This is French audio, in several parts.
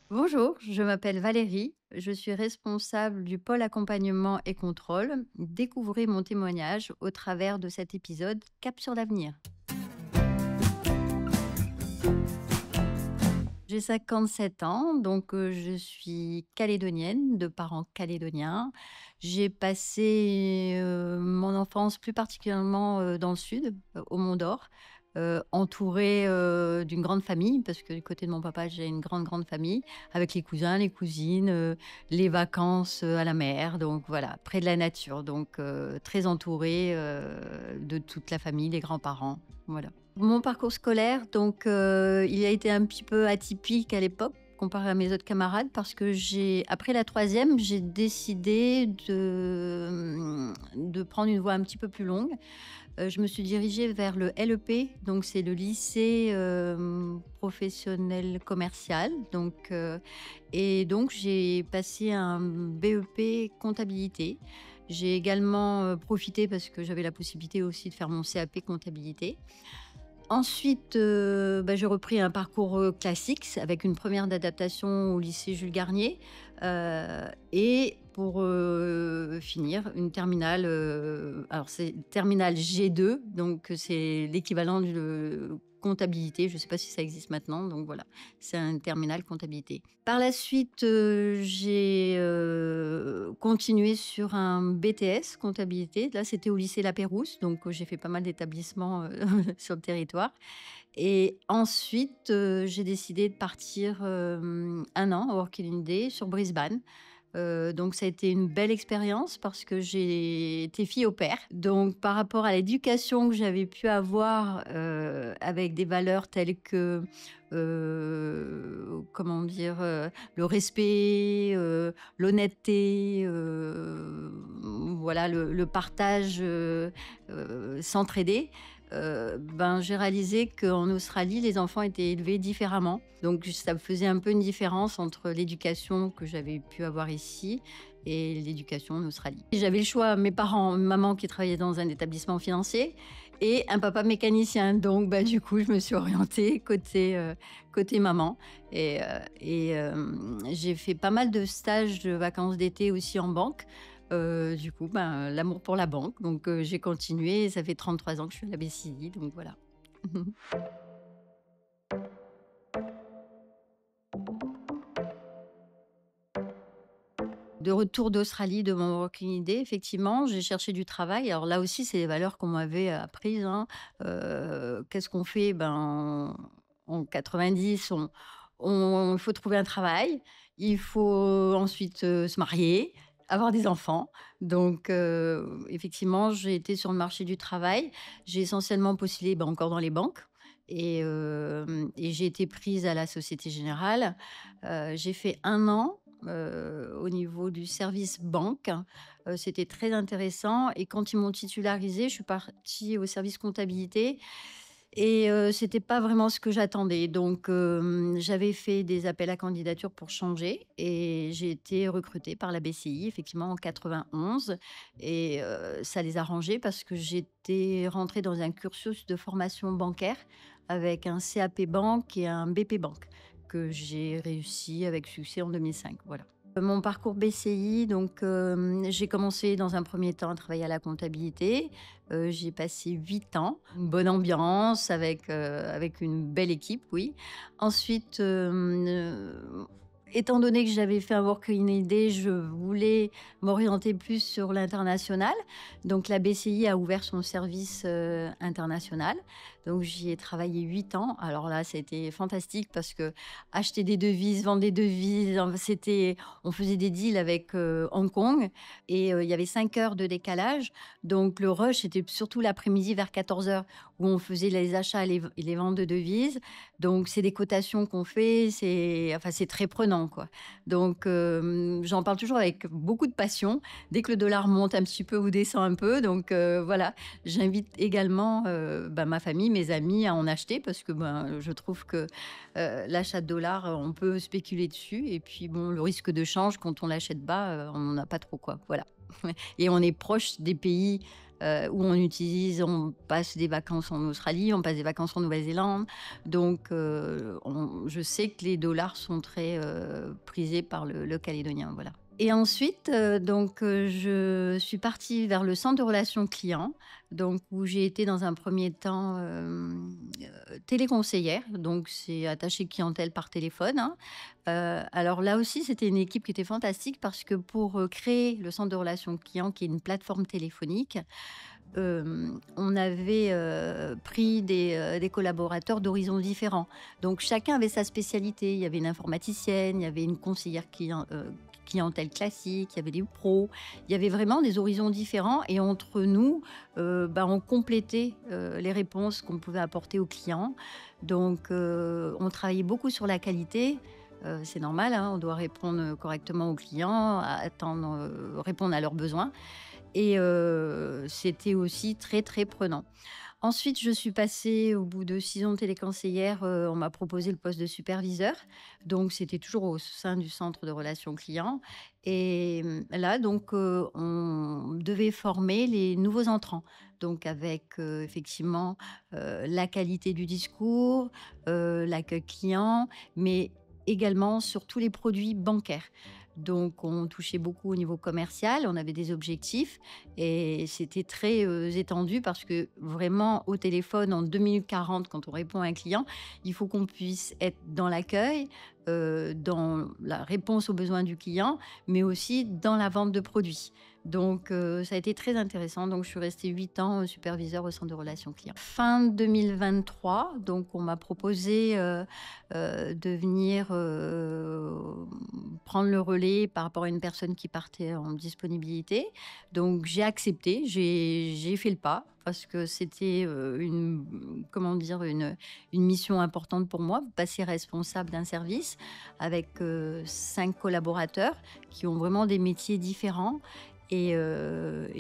Bonjour, je m'appelle Valérie, je suis responsable du pôle accompagnement et contrôle. Découvrez mon témoignage au travers de cet épisode Cap sur l'avenir. J'ai 57 ans, donc je suis calédonienne, de parents calédoniens. J'ai passé mon enfance plus particulièrement dans le sud, au Mont d'Or, entourée d'une grande famille, parce que du côté de mon papa, j'ai une grande, grande famille, avec les cousins, les cousines, les vacances à la mer, donc voilà, près de la nature, donc très entourée de toute la famille, les grands-parents, voilà. Mon parcours scolaire, donc, il a été un petit peu atypique à l'époque, comparé à mes autres camarades, parce que après la troisième, j'ai décidé de prendre une voie un petit peu plus longue. Je me suis dirigée vers le LEP, donc c'est le lycée, professionnel commercial, donc et donc j'ai passé un BEP comptabilité. J'ai également, profité parce que j'avais la possibilité aussi de faire mon CAP comptabilité. Ensuite, j'ai repris un parcours, classique avec une première d'adaptation au lycée Jules Garnier, et pour, finir une terminale, alors c'est terminale G2, donc c'est l'équivalent de comptabilité, je ne sais pas si ça existe maintenant, donc voilà, c'est un terminal comptabilité. Par la suite, j'ai, continué sur un BTS comptabilité. Là, c'était au lycée La Pérouse, donc j'ai fait pas mal d'établissements, sur le territoire. Et ensuite, j'ai décidé de partir, 1 an au Working Holiday sur Brisbane. Donc ça a été une belle expérience parce que j'ai été fille au pair. Donc par rapport à l'éducation que j'avais pu avoir, avec des valeurs telles que, comment dire? Le respect, l'honnêteté, voilà le partage, s'entraider. J'ai réalisé qu'en Australie, les enfants étaient élevés différemment. Donc ça faisait un peu une différence entre l'éducation que j'avais pu avoir ici et l'éducation en Australie. J'avais le choix, mes parents, maman qui travaillait dans un établissement financier et un papa mécanicien. Donc du coup, je me suis orientée côté maman et j'ai fait pas mal de stages de vacances d'été aussi en banque. Du coup, l'amour pour la banque, donc j'ai continué et ça fait 33 ans que je suis à la BCI, donc voilà. De retour d'Australie, de mon working holiday, effectivement, j'ai cherché du travail. Alors là aussi, c'est des valeurs qu'on m'avait apprises, hein. Qu'est-ce qu'on fait? En 90, il faut trouver un travail, il faut ensuite, se marier, avoir des enfants. Donc effectivement, j'ai été sur le marché du travail. J'ai essentiellement postulé, encore dans les banques et j'ai été prise à la Société Générale. J'ai fait 1 an au niveau du service banque. C'était très intéressant et quand ils m'ont titularisée, je suis partie au service comptabilité et c'était pas vraiment ce que j'attendais. Donc j'avais fait des appels à candidature pour changer et j'ai été recrutée par la BCI effectivement en 91 et ça les a arrangés parce que j'étais rentrée dans un cursus de formation bancaire avec un CAP banque et un BP banque que j'ai réussi avec succès en 2005, voilà. Mon parcours BCI, donc j'ai commencé dans un premier temps à travailler à la comptabilité. J'y ai passé 8 ans, une bonne ambiance avec une belle équipe, oui. Ensuite, étant donné que j'avais fait un work holiday, je voulais m'orienter plus sur l'international. Donc la BCI a ouvert son service international. Donc j'y ai travaillé 8 ans. Alors là, c'était fantastique parce que acheter des devises, vendre des devises, on faisait des deals avec Hong Kong et il y avait 5 heures de décalage. Donc le rush était surtout l'après-midi vers 14 heures où on faisait les achats et les ventes de devises. Donc c'est des cotations qu'on fait, c'est très prenant, quoi. Donc j'en parle toujours avec beaucoup de passion dès que le dollar monte un petit peu ou descend un peu. Donc voilà, j'invite également ma famille, mes amis à en acheter parce que, ben, je trouve que, l'achat de dollars, on peut spéculer dessus et puis bon, le risque de change quand on l'achète bas, on n'en a pas trop, quoi. Voilà. Et on est proche des pays, où on passe des vacances en Australie, on passe des vacances en Nouvelle-Zélande. Donc je sais que les dollars sont très, prisés par le calédonien, voilà. Et ensuite, je suis partie vers le centre de relations clients, donc où j'ai été dans un premier temps, téléconseillère, donc c'est attaché clientèle par téléphone, hein. Alors là aussi, c'était une équipe qui était fantastique parce que pour, créer le centre de relations clients qui est une plateforme téléphonique, on avait, pris des collaborateurs d'horizons différents. Donc chacun avait sa spécialité. Il y avait une informaticienne, il y avait une conseillère clientèle classique, il y avait des pros. Il y avait vraiment des horizons différents et entre nous, on complétait, les réponses qu'on pouvait apporter aux clients. Donc on travaillait beaucoup sur la qualité. C'est normal, hein, on doit répondre correctement aux clients, répondre à leurs besoins et c'était aussi très, très prenant. Ensuite, je suis passée au bout de 6 ans de téléconseillère, on m'a proposé le poste de superviseur. Donc c'était toujours au sein du centre de relations clients et là donc on devait former les nouveaux entrants. Donc avec, effectivement, la qualité du discours, l'accueil client, mais également sur tous les produits bancaires. Donc on touchait beaucoup au niveau commercial, on avait des objectifs et c'était très, étendu parce que vraiment au téléphone en 2 minutes 40 quand on répond à un client, il faut qu'on puisse être dans l'accueil, dans la réponse aux besoins du client, mais aussi dans la vente de produits. Donc ça a été très intéressant. Donc je suis restée 8 ans, superviseur au centre de relations clients. Fin 2023, donc on m'a proposé, de venir, prendre le relais par rapport à une personne qui partait en disponibilité. Donc j'ai accepté, j'ai fait le pas parce que c'était, une mission importante pour moi, passer responsable d'un service avec, 5 collaborateurs qui ont vraiment des métiers différents et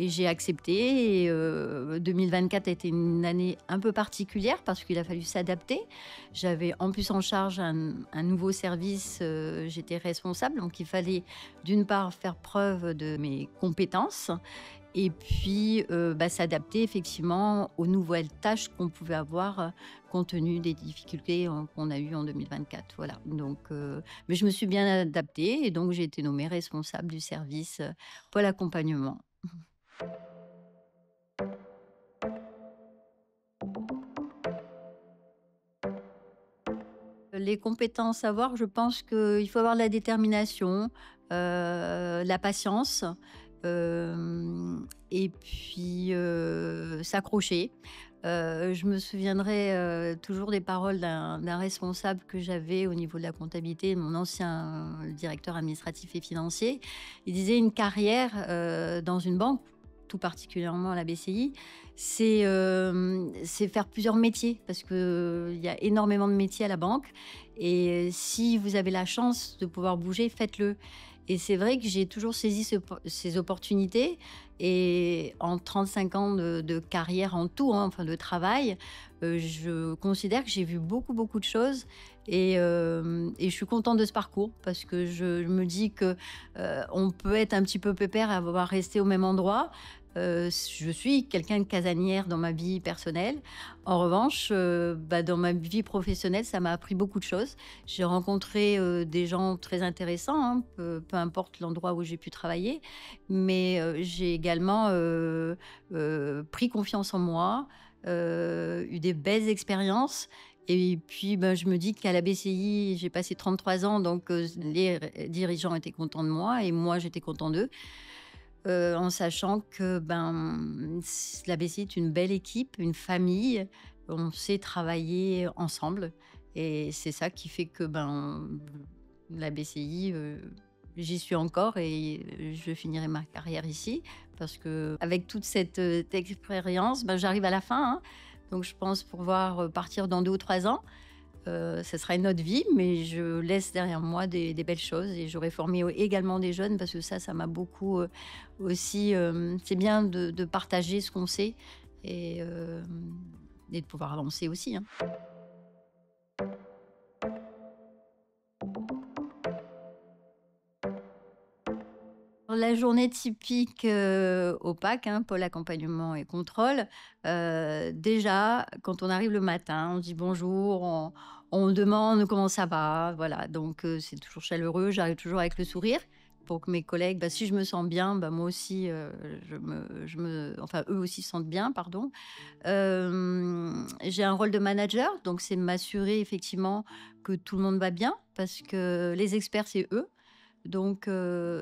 j'ai accepté et 2024 a été une année un peu particulière parce qu'il a fallu s'adapter. J'avais en plus en charge un nouveau service, j'étais responsable, donc il fallait d'une part faire preuve de mes compétences et puis, s'adapter effectivement aux nouvelles tâches qu'on pouvait avoir, compte tenu des difficultés, qu'on a eues en 2024. Voilà, donc mais je me suis bien adaptée et donc j'ai été nommée responsable du service, pôle accompagnement. Les compétences à avoir, je pense qu'il faut avoir de la détermination, la patience, et puis, s'accrocher. Je me souviendrai, toujours des paroles d'un responsable que j'avais au niveau de la comptabilité, mon ancien directeur administratif et financier. Il disait: «Une carrière, dans une banque, tout particulièrement à la BCI, c'est faire plusieurs métiers parce qu'il y a énormément de métiers à la banque et si vous avez la chance de pouvoir bouger, faites-le». Et c'est vrai que j'ai toujours saisi ces opportunités et en 35 ans de carrière en tout, hein, enfin de travail, je considère que j'ai vu beaucoup, beaucoup de choses et je suis contente de ce parcours parce que je me dis que, on peut être un petit peu pépère à avoir resté au même endroit. Je suis quelqu'un de casanière dans ma vie personnelle. En revanche, dans ma vie professionnelle, ça m'a appris beaucoup de choses. J'ai rencontré, des gens très intéressants, hein, peu importe l'endroit où j'ai pu travailler, mais j'ai également, pris confiance en moi, eu des belles expériences et puis, je me dis qu'à la BCI, j'ai passé 33 ans donc les dirigeants étaient contents de moi et moi j'étais content d'eux. En sachant que, la BCI est une belle équipe, une famille. On sait travailler ensemble et c'est ça qui fait que, la BCI, j'y suis encore et je finirai ma carrière ici parce qu'avec toute cette, expérience, j'arrive à la fin, hein. Donc je pense pouvoir, partir dans 2 ou 3 ans. Ça sera une autre vie, mais je laisse derrière moi des belles choses et j'aurais formé également des jeunes parce que ça m'a beaucoup, aussi, c'est bien de partager ce qu'on sait et et de pouvoir avancer aussi, hein. La journée typique, au PAC, hein, pôle accompagnement et contrôle, déjà, quand on arrive le matin, on dit bonjour, on demande comment ça va, voilà, donc c'est toujours chaleureux. J'arrive toujours avec le sourire pour que mes collègues, bah, si je me sens bien, bah, moi aussi, enfin, eux aussi se sentent bien, pardon. J'ai un rôle de manager, donc c'est m'assurer effectivement que tout le monde va bien parce que les experts, c'est eux. Donc si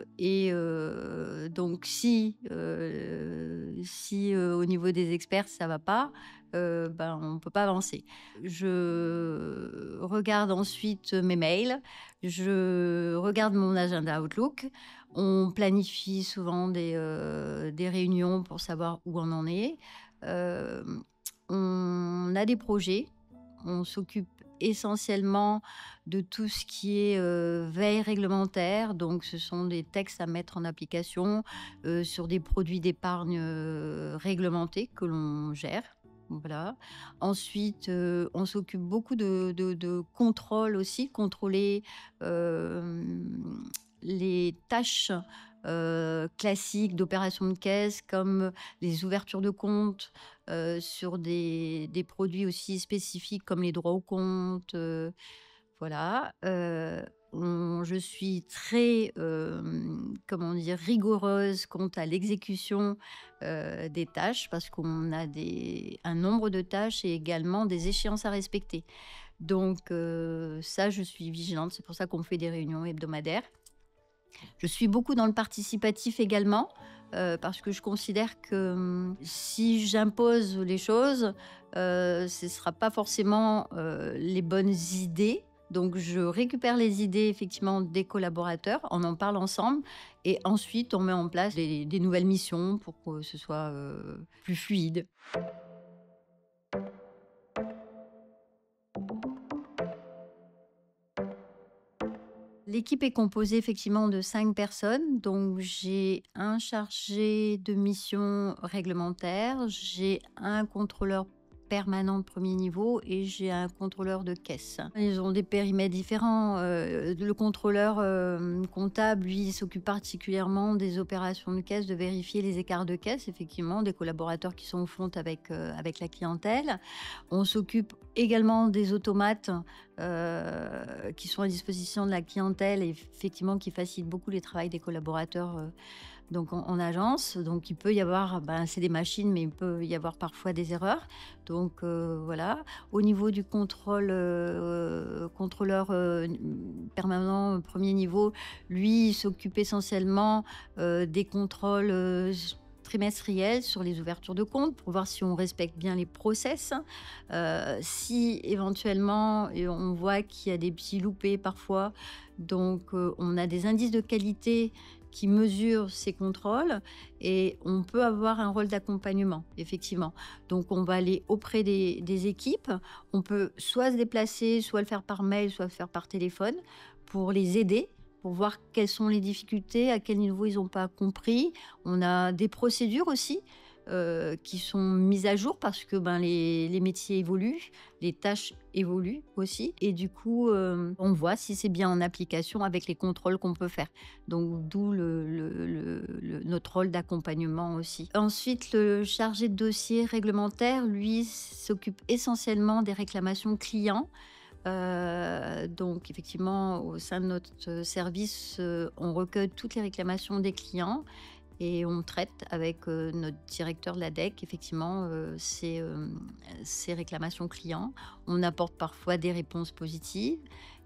au niveau des experts ça va pas, ben, on peut pas avancer. Je regarde ensuite mes mails, je regarde mon agenda Outlook. On planifie souvent des réunions pour savoir où on en est. On a des projets, on s'occupe essentiellement de tout ce qui est, veille réglementaire, donc ce sont des textes à mettre en application, sur des produits d'épargne, réglementés que l'on gère, voilà. Ensuite, on s'occupe beaucoup de contrôle aussi, contrôler, hem, les tâches, classiques d'opération de caisse comme les ouvertures de compte, sur des produits aussi spécifiques comme les droits au compte, voilà. Je suis très, comment dire? Rigoureuse quant à l'exécution, des tâches parce qu'on a un nombre de tâches et également des échéances à respecter. Donc ça, je suis vigilante. C'est pour ça qu'on fait des réunions hebdomadaires. Je suis beaucoup dans le participatif également, parce que je considère que, si j'impose les choses, ce ne sera pas forcément, les bonnes idées. Donc je récupère les idées effectivement des collaborateurs, on en parle ensemble et ensuite on met en place des nouvelles missions pour que ce soit, plus fluide. L'équipe est composée effectivement de 5 personnes. Donc, j'ai un chargé de mission réglementaire, j'ai un contrôleur permanent de premier niveau et j'ai un contrôleur de caisse. Ils ont des périmètres différents. Le contrôleur comptable, lui, il s'occupe particulièrement des opérations de caisse, de vérifier les écarts de caisse, effectivement, des collaborateurs qui sont au front avec la clientèle. On s'occupe également des automates qui sont à disposition de la clientèle et effectivement qui facilitent beaucoup les travail des collaborateurs donc en agence. Donc il peut y avoir, ben, c'est des machines, mais il peut y avoir parfois des erreurs. Donc voilà. Au niveau du contrôleur permanent premier niveau, lui, il s'occupe essentiellement des contrôles trimestriels sur les ouvertures de compte pour voir si on respecte bien les process. Si éventuellement et on voit qu'il y a des petits loupés parfois, donc on a des indices de qualité qui mesurent ces contrôles et on peut avoir un rôle d'accompagnement, effectivement. Donc on va aller auprès des équipes, on peut soit se déplacer, soit le faire par mail, soit le faire par téléphone pour les aider, pour voir quelles sont les difficultés, à quel niveau ils n'ont pas compris. On a des procédures aussi qui sont mises à jour parce que ben, les métiers évoluent, les tâches évoluent aussi. Et du coup, on voit si c'est bien en application avec les contrôles qu'on peut faire. Donc, d'où notre rôle d'accompagnement aussi. Ensuite, le chargé de dossier réglementaire, lui, s'occupe essentiellement des réclamations clients. Donc effectivement, au sein de notre service, on recueille toutes les réclamations des clients et on traite avec, notre directeur de la DEC effectivement, ces réclamations clients. On apporte parfois des réponses positives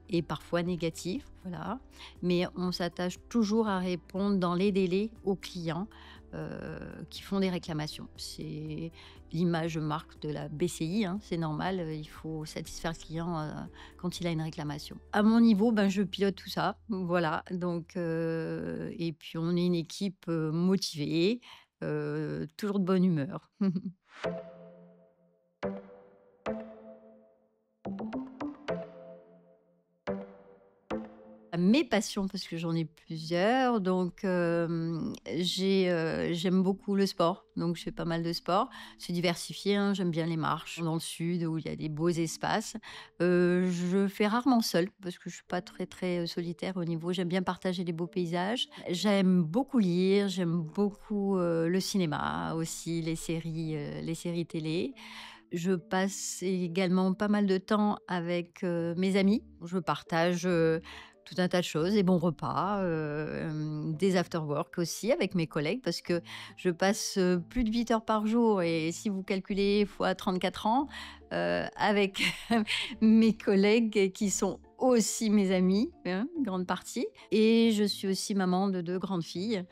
et parfois négatives, voilà. Mais on s'attache toujours à répondre dans les délais aux clients, qui font des réclamations. C'est l'image marque de la BCI, hein, c'est normal, il faut satisfaire le client, quand il a une réclamation. À mon niveau, ben, je pilote tout ça, voilà, donc et puis on est une équipe, motivée, toujours de bonne humeur. Mes passions, parce que j'en ai plusieurs, donc j'aime beaucoup le sport, donc je fais pas mal de sport. C'est diversifié, hein, j'aime bien les marches dans le sud où il y a des beaux espaces. Je fais rarement seule parce que je suis pas très, très, solitaire au niveau j'aime bien partager des beaux paysages. J'aime beaucoup lire, j'aime beaucoup, le cinéma aussi, les séries télé. Je passe également pas mal de temps avec, mes amis. Je partage, tout un tas de choses, des bons repas, des after work aussi avec mes collègues parce que je passe, plus de 8 heures par jour et si vous calculez fois 34 ans, avec mes collègues qui sont aussi mes amis, hein, une grande partie et je suis aussi maman de 2 grandes filles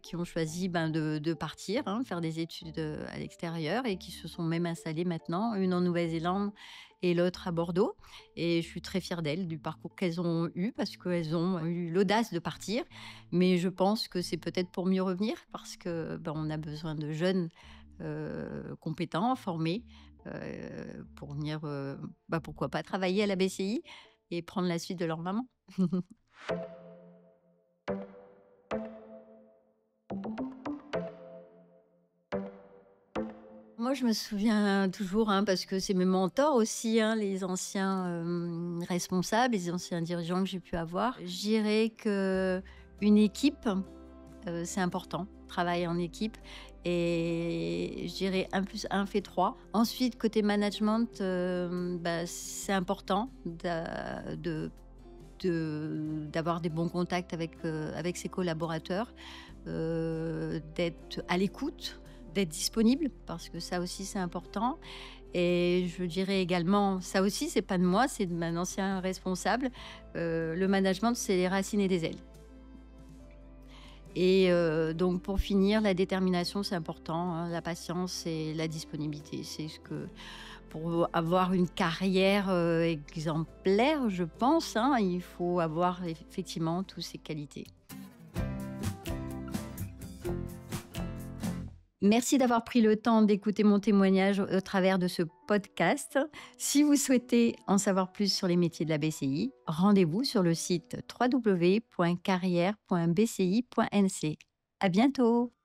qui ont choisi, ben, de partir, hein, faire des études, à l'extérieur et qui se sont même installées maintenant, une en Nouvelle-Zélande et l'autre à Bordeaux et je suis très fière d'elles, du parcours qu'elles ont eu parce qu'elles ont eu l'audace de partir. Mais je pense que c'est peut-être pour mieux revenir parce que, ben, on a besoin de jeunes, compétents, formés, pour venir, bah, pourquoi pas travailler à la BCI et prendre la suite de leur maman. Moi, je me souviens toujours, hein, parce que c'est mes mentors aussi, hein, les anciens responsables, les anciens dirigeants que j'ai pu avoir. Je dirais que une équipe, c'est important, travailler en équipe. Et je dirais un plus un fait 3. Ensuite, côté management, bah, c'est important d'avoir des bons contacts avec ses collaborateurs, d'être à l'écoute, d'être disponible, parce que ça aussi c'est important. Et je dirais également, ça aussi c'est pas de moi, c'est de mon ancien responsable, le management c'est les racines et des ailes. Et donc pour finir, la détermination c'est important, hein, la patience et la disponibilité. C'est ce que pour avoir une carrière, exemplaire, je pense, hein, il faut avoir effectivement toutes ces qualités. Merci d'avoir pris le temps d'écouter mon témoignage au travers de ce podcast. Si vous souhaitez en savoir plus sur les métiers de la BCI, rendez-vous sur le site www.carrière.bci.nc. À bientôt!